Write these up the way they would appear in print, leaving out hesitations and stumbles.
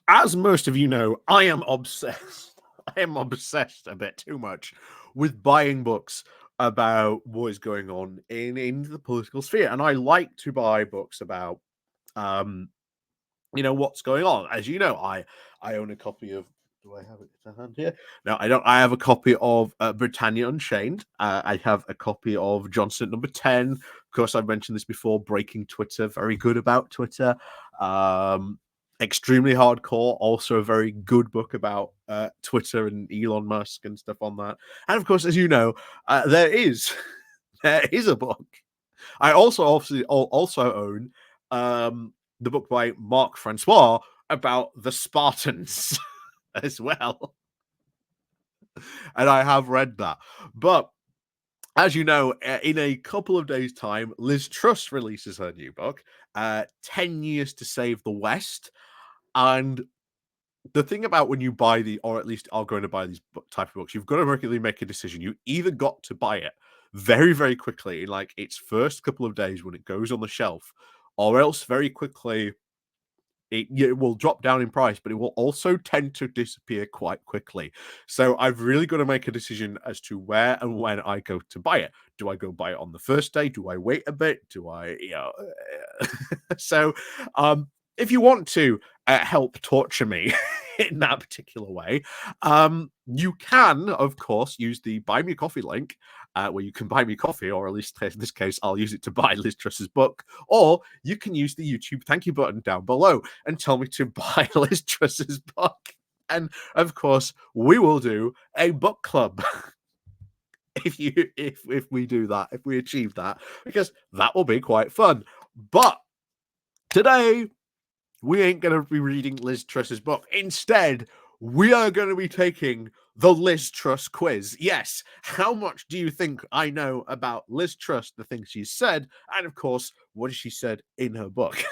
As most of you know, I am obsessed. I am obsessed a bit too much with buying books about what is going on in the political sphere, and I like to buy books about um what's going on. As you know, I own a copy of. Do I have it to hand here? No, I don't. I have a copy of Britannia Unchained. I have a copy of Johnson Number 10. Of course, I've mentioned this before. Breaking Twitter, very good about Twitter. Um, Extremely Hardcore, also a very good book about Twitter and Elon Musk and stuff on that. And of course, as you know, there is there is a book. I also obviously also own the book by Marc Francois about the Spartans as well. And I have read that. But as you know, in a couple of days' time, Liz Truss releases her new book, 10 Years to Save the West. And the thing about when you buy or at least are going to buy these type of books, you've got to regularly make a decision. You either got to buy it very, very quickly in like its first couple of days when it goes on the shelf, or else very quickly it will drop down in price, but it will also tend to disappear quite quickly. So I've really got to make a decision as to where and when I go to buy it. Do I go buy it on the first day? Do I wait a bit? Do I, so if you want to help torture me in that particular way, you can, of course, use the Buy Me Coffee link, where you can buy me coffee, or at least in this case, I'll use it to buy Liz Truss's book, or you can use the YouTube thank you button down below and tell me to buy Liz Truss's book. And of course, we will do a book club if we do that, if we achieve that, because that will be quite fun. But today, we ain't going to be reading Liz Truss's book. Instead, we are going to be taking the Liz Truss quiz. Yes, how much do you think I know about Liz Truss, the things she's said, and of course, what she said in her book?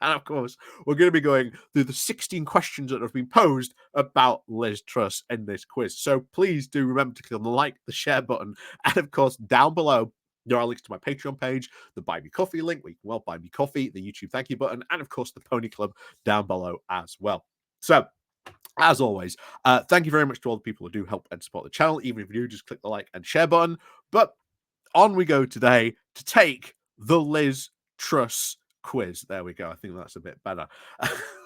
And of course, we're going to be going through the 16 questions that have been posed about Liz Truss in this quiz. So please do remember to click on the like, the share button, and of course, down below, there are links to my Patreon page, the Buy Me Coffee link, where you can well buy me coffee, the YouTube thank you button, and of course, the Pony Club down below as well. So, as always, thank you very much to all the people who do help and support the channel. Even if you do, just click the like and share button. But on we go today to take the Liz Truss quiz. There we go. I think that's a bit better.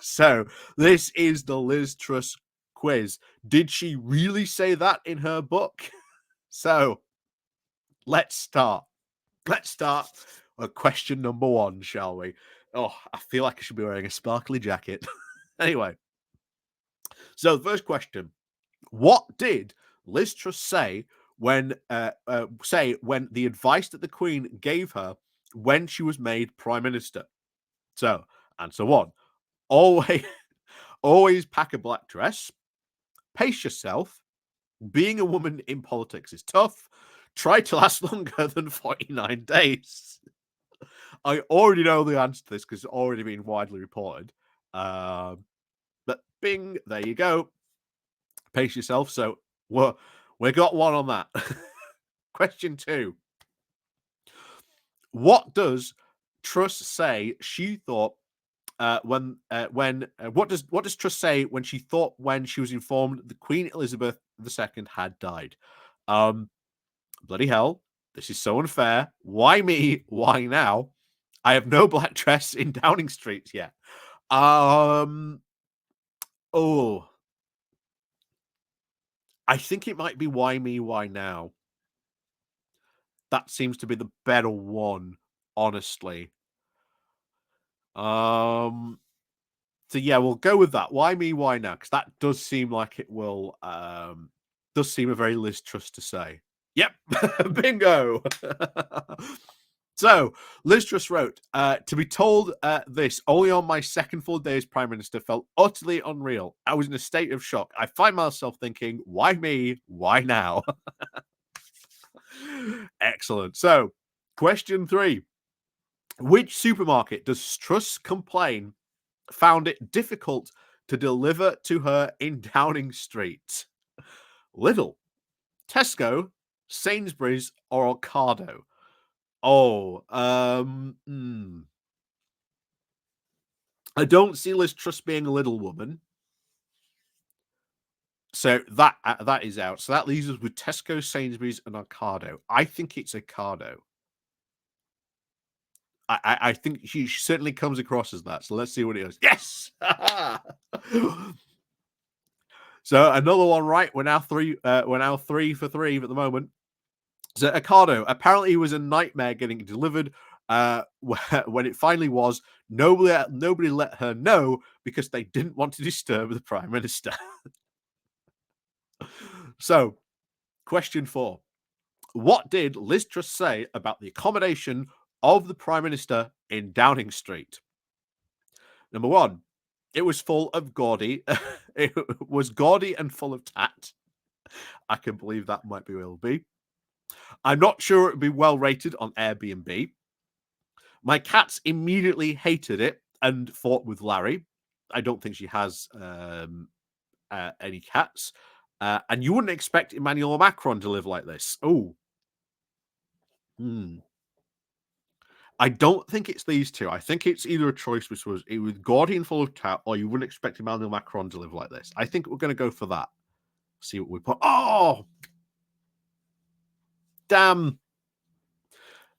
So this is the Liz Truss quiz. Did she really say that in her book? So let's start. Let's start with question number 1, shall we? Oh, I feel like I should be wearing a sparkly jacket. Anyway, so the first question: what did Liz Truss say when the advice that the Queen gave her when she was made Prime Minister? So, answer 1: always, always pack a black dress. Pace yourself. Being a woman in politics is tough. Try to last longer than 49 days. I already know the answer to this because it's already been widely reported. But bing, there you go. Pace yourself. So we got one on that. Question 2: what does Truss say she thought what does Truss say when she thought when she was informed that Queen Elizabeth II had died? Bloody hell, this is so unfair. Why me? Why now? I have no black dress in Downing Street yet. Oh, I think it might be why me? Why now? That seems to be the better one, honestly. So yeah, we'll go with that. Why me? Why now? Because that does seem like it will. Does seem a very Liz Truss to say. Yep, bingo. So Liz Truss wrote, "To be told this only on my second full day as Prime Minister felt utterly unreal. I was in a state of shock. I find myself thinking, why me? Why now?" Excellent. So, question 3: which supermarket does Truss complain found it difficult to deliver to her in Downing Street? Lidl, Tesco, Sainsbury's, or Ocado? Oh, I don't see Liz Truss being a little woman. So that is out. So that leaves us with Tesco, Sainsbury's, and Ocado. I think it's Ocado. I think she certainly comes across as that. So let's see what it is. Yes. So another one right. We're now three. We're now 3 for 3 at the moment. So Ocado apparently was a nightmare getting it delivered. When it finally was, nobody let her know because they didn't want to disturb the Prime Minister. So, question 4. What did Liz Truss say about the accommodation of the Prime Minister in Downing Street? Number 1, it was full of gaudy. It was gaudy and full of tat. I can believe that might be will be. I'm not sure it would be well rated on Airbnb. My cats immediately hated it and fought with Larry. I don't think she has any cats. And you wouldn't expect Emmanuel Macron to live like this. Oh, I don't think it's these two. I think it's either a choice which was it was gaudy and full of tat, or you wouldn't expect Emmanuel Macron to live like this. I think we're going to go for that. See what we put. Oh, damn.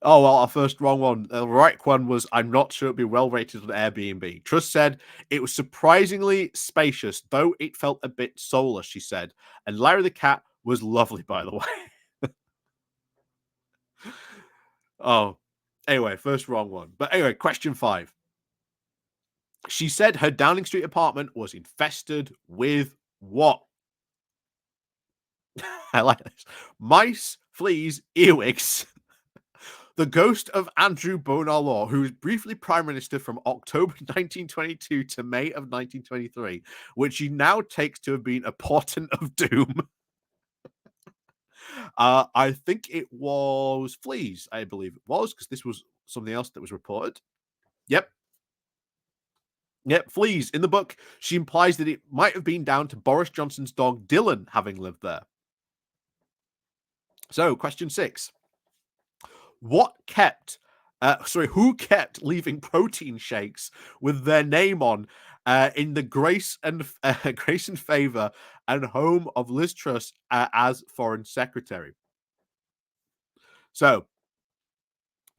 Oh, well, our first wrong one. The right one was I'm not sure it'd be well rated on Airbnb. Truss said it was surprisingly spacious, though it felt a bit soulless, she said. And Larry the cat was lovely, by the way. Oh, anyway, first wrong one. But anyway, question 5. She said her Downing Street apartment was infested with what? I like this. Mice, fleas, earwigs. The ghost of Andrew Bonar-Law, who was briefly Prime Minister from October 1922 to May of 1923, which he now takes to have been a portent of doom. I think it was fleas, I believe it was, because this was something else that was reported. Yep. Yep, fleas. In the book, she implies that it might have been down to Boris Johnson's dog Dylan having lived there. So, question 6. Who kept leaving protein shakes with their name on in the Grace and Favour and home of Liz Truss as Foreign Secretary? So,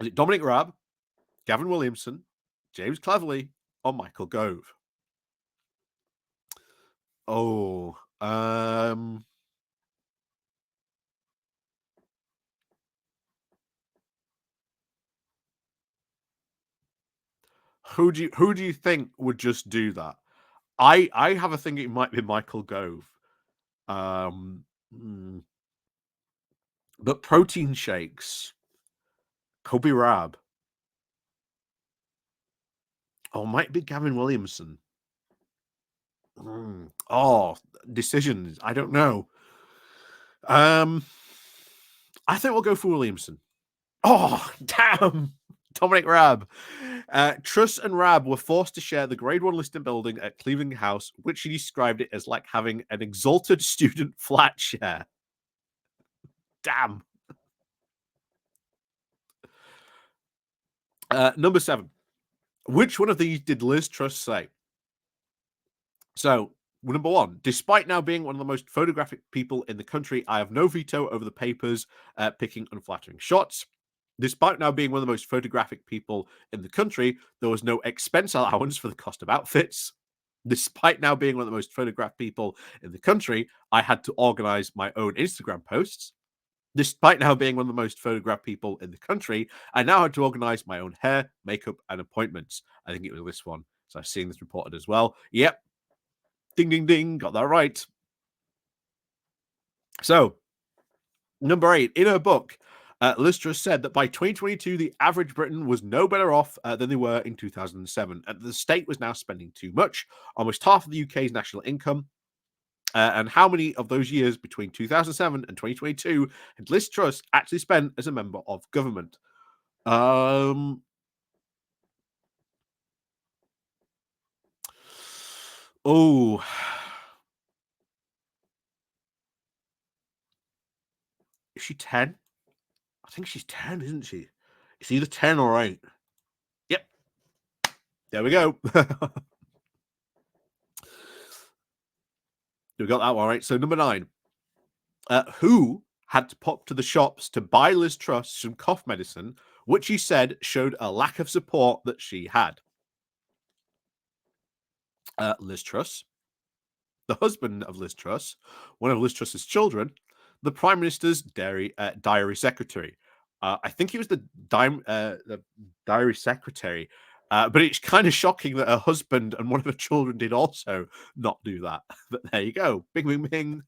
is it Dominic Raab, Gavin Williamson, James Cleverly, or Michael Gove? Oh, who do you think would just do that? I have a thing it might be Michael Gove. Um, hmm, but protein shakes could be Rab. Or might be Gavin Williamson. Oh, decisions. I don't know. Um, I think we'll go for Williamson. Oh, damn. Dominic Raab. Truss and Raab were forced to share the Grade 1 listed building at Cleveland House, which he described it as like having an exalted student flat share. Damn. Number 7. Which one of these did Liz Truss say? So, number 1, despite now being one of the most photographic people in the country, I have no veto over the papers picking unflattering shots. Despite now being one of the most photographic people in the country, there was no expense allowance for the cost of outfits. Despite now being one of the most photographed people in the country, I had to organize my own Instagram posts. Despite now being one of the most photographed people in the country, I now had to organize my own hair, makeup, and appointments. I think it was this one. So I've seen this reported as well. Yep. Ding, ding, ding. Got that right. So, number 8, in her book, Liz Truss said that by 2022, the average Briton was no better off than they were in 2007. And the state was now spending too much, almost half of the UK's national income. And how many of those years between 2007 and 2022 had Liz Truss actually spent as a member of government? Um, oh, is she 10? I think she's 10, isn't she? It's either 10 or 8. Yep. There we go. We got that one right. So number 9. Who had to pop to the shops to buy Liz Truss some cough medicine, which he said showed a lack of support that she had? Liz Truss, the husband of Liz Truss, one of Liz Truss's children, the Prime Minister's diary secretary. I think he was the diary secretary, but it's kind of shocking that her husband and one of her children did also not do that. But there you go. Bing, bing, bing.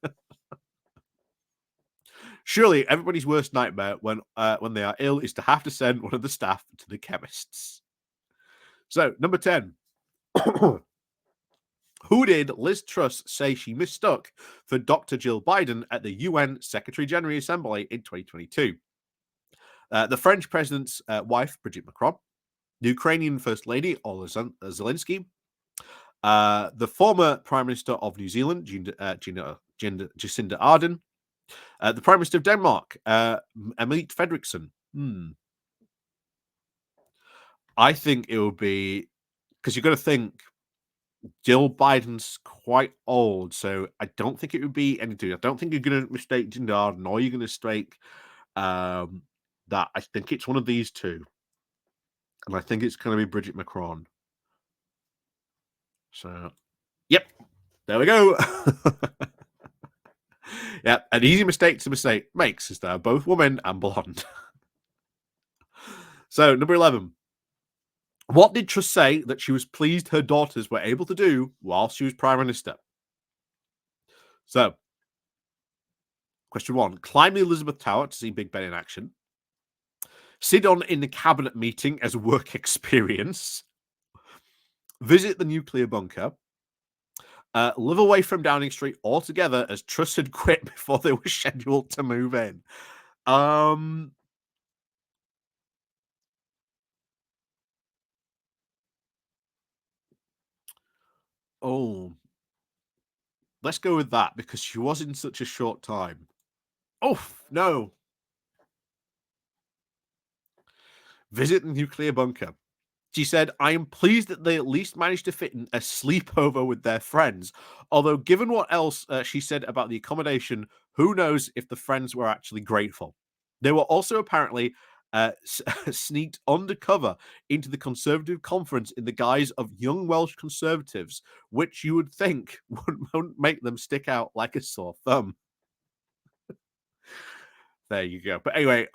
Surely everybody's worst nightmare when they are ill is to have to send one of the staff to the chemists. So, number 10. Who did Liz Truss say she mistook for Dr. Jill Biden at the UN Secretary General Assembly in 2022? The French president's wife, Brigitte Macron, the Ukrainian First Lady, Ola Zelensky, the former Prime Minister of New Zealand, Jacinda Ardern, the Prime Minister of Denmark, Mette Frederiksen. I think it would be, because you've got to think, Jill Biden's quite old, so I don't think it would be anything. I don't think you're going to mistake Jacinda Ardern, or you're going to mistake that. I think it's one of these two, and I think it's going to be Brigitte Macron. So, yep, there we go. Yeah, an easy mistake to makes is they're both women and blonde. So, number 11. What did Truss say that she was pleased her daughters were able to do while she was Prime Minister? So, question 1. Climb the Elizabeth Tower to see Big Ben in action. Sit on in the cabinet meeting as a work experience. Visit the nuclear bunker. Live away from Downing Street altogether as Truss had quit before they were scheduled to move in. Oh, let's go with that because she was in such a short time. Oh, no. Visit the nuclear bunker. She said, I am pleased that they at least managed to fit in a sleepover with their friends. Although, given what else she said about the accommodation, who knows if the friends were actually grateful. They were also apparently sneaked undercover into the Conservative conference in the guise of young Welsh Conservatives, which you would think wouldn't make them stick out like a sore thumb. There you go. But anyway,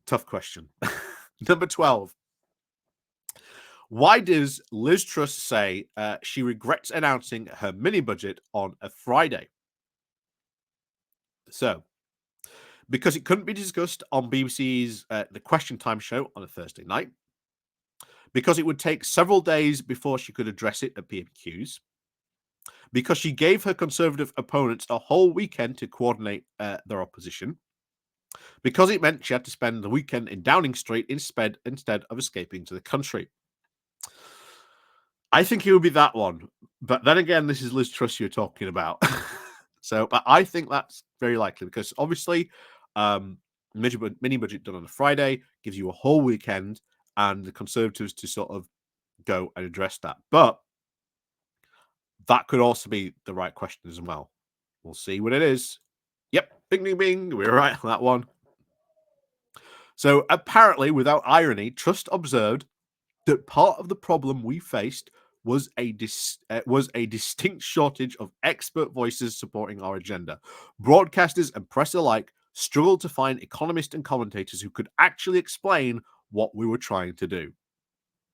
tough question. Number 12. Why does Liz Truss say she regrets announcing her mini budget on a Friday? So, because it couldn't be discussed on BBC's The Question Time show on a Thursday night, because it would take several days before she could address it at PMQs, because she gave her Conservative opponents a whole weekend to coordinate their opposition, because it meant she had to spend the weekend in Downing Street instead of escaping to the country. I think it would be that one. But then again, this is Liz Truss you're talking about. So, but I think that's very likely because obviously, mini budget done on a Friday gives you a whole weekend and the Conservatives to sort of go and address that. But that could also be the right question as well. We'll see what it is. Yep, bing, bing, bing. We're right on that one. So apparently, without irony, Truss observed that part of the problem we faced was a distinct shortage of expert voices supporting our agenda. Broadcasters and press alike struggled to find economists and commentators who could actually explain what we were trying to do.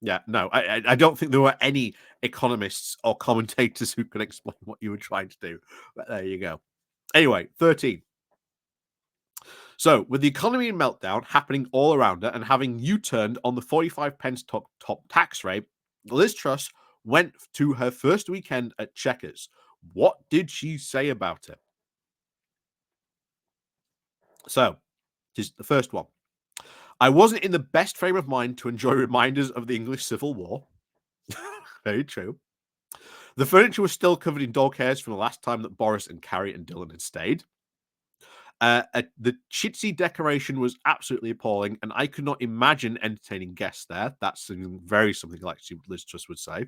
Yeah, no, I don't think there were any economists or commentators who could explain what you were trying to do. But there you go. Anyway, 13. So, with the economy in meltdown happening all around her and having U-turned on the 45 pence top tax rate, Liz Truss went to her first weekend at Chequers. What did she say about it? So, this is the first one. I wasn't in the best frame of mind to enjoy reminders of the English Civil War. Very true. The furniture was still covered in dog hairs from the last time that Boris and Carrie and Dylan had stayed. The chitsy decoration was absolutely appalling, and I could not imagine entertaining guests there. That's something like Liz Truss would say.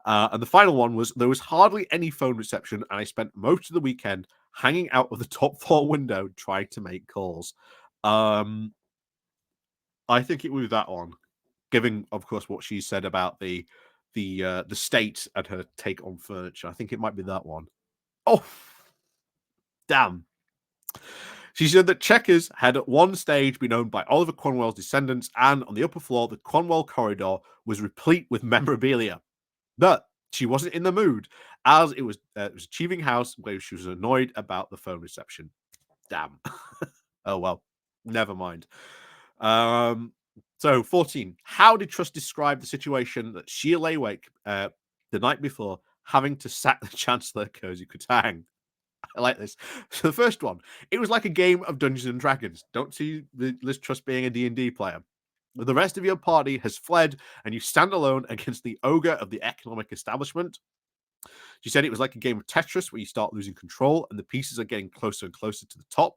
And the final one was there was hardly any phone reception, and I spent most of the weekend hanging out of the top floor window trying to make calls. Um, I think it was that one, given, of course, what she said about the state and her take on furniture. I think it might be that one. Oh, damn. She said that Chequers had at one stage been owned by Oliver Cromwell's descendants, and on the upper floor, the Cromwell corridor was replete with memorabilia. But she wasn't in the mood, as it was achieving house where she was annoyed about the phone reception. Damn. Oh well, never mind. Um, so 14. How did Truss describe the situation that she lay awake the night before, having to sack the Chancellor Cozy Kutang? I like this. So the first one, it was like a game of Dungeons and Dragons. Don't see Liz Truss being a D&D player. The rest of your party has fled, and you stand alone against the ogre of the economic establishment. She said it was like a game of Tetris where you start losing control, and the pieces are getting closer and closer to the top.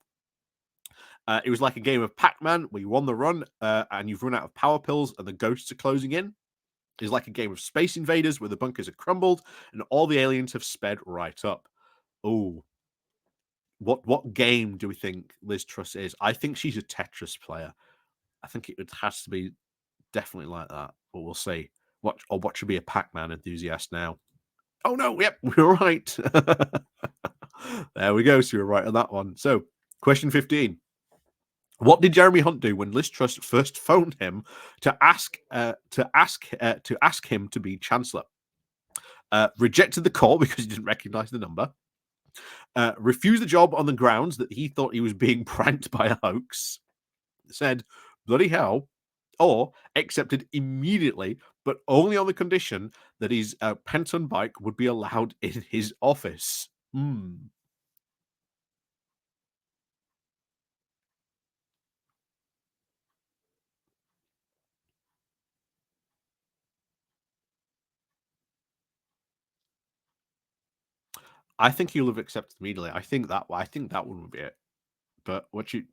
It was like a game of Pac-Man where you won the run, and you've run out of power pills, and the ghosts are closing in. It's like a game of Space Invaders where the bunkers are crumbled, and all the aliens have sped right up. Oh, what game do we think Liz Truss is? I think she's a Tetris player. I think it has to be definitely like that, but we'll see. What should be a Pac-Man enthusiast now? Oh no, yep, we were right. There we go. So we were right on that one. So, question 15. What did Jeremy Hunt do when Liz Truss first phoned him to ask him to be Chancellor? Rejected the call because he didn't recognise the number. Refused the job on the grounds that he thought he was being pranked by a hoax. Said, bloody hell. Or accepted immediately, but only on the condition that his Penton bike would be allowed in his office. I think he'll have accepted immediately. I think that one would be it. But what should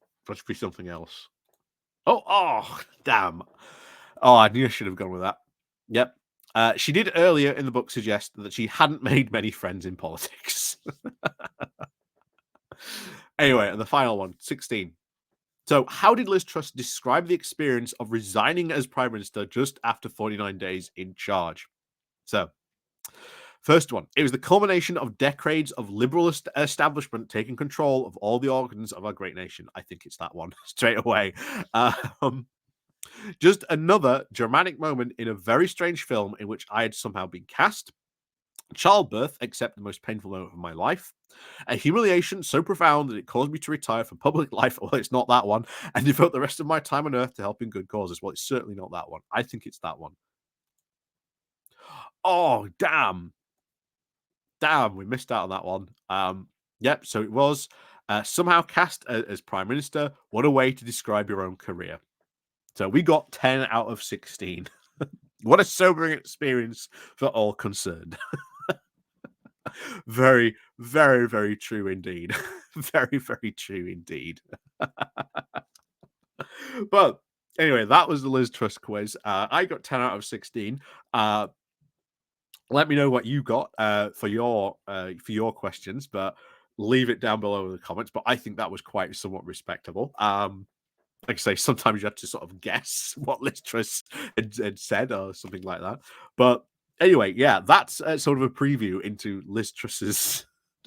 be something else? Oh, damn. Oh, I knew I should have gone with that. Yep. She did earlier in the book suggest that she hadn't made many friends in politics. Anyway, and the final one, 16. So, how did Liz Truss describe the experience of resigning as Prime Minister just after 49 days in charge? So, first one, it was the culmination of decades of liberal establishment taking control of all the organs of our great nation. I think it's that one straight away. Just another dramatic moment in a very strange film in which I had somehow been cast. Childbirth, except the most painful moment of my life. A humiliation so profound that it caused me to retire from public life. Well, it's not that one. And devote the rest of my time on earth to helping good causes. Well, it's certainly not that one. I think it's that one. Oh, damn. Damn, we missed out on that one. Yep, so it was somehow cast as Prime Minister. What a way to describe your own career. So we got 10 out of 16. What a sobering experience for all concerned. Very, very, very true indeed. Very, very true indeed. But anyway, that was the Liz Truss quiz. I got 10 out of 16. Let me know what you got for your questions, but leave it down below in the comments. But I think that was quite somewhat respectable. Like I say, sometimes you have to sort of guess what Liz Truss had said or something like that. But anyway, yeah, that's sort of a preview into Liz Truss's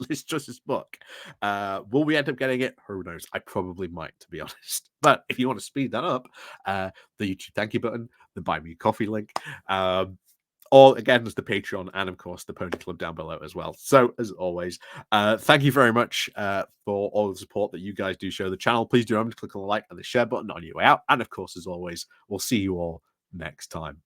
Liz Truss's book. Will we end up getting it? Who knows? I probably might, to be honest. But if you want to speed that up, the YouTube thank you button, the buy me a coffee link, or again, there's the Patreon and of course the Pony Club down below as well. So as always, thank you very much for all the support that you guys do show the channel. Please do remember to click on the like and the share button on your way out. And of course, as always, we'll see you all next time.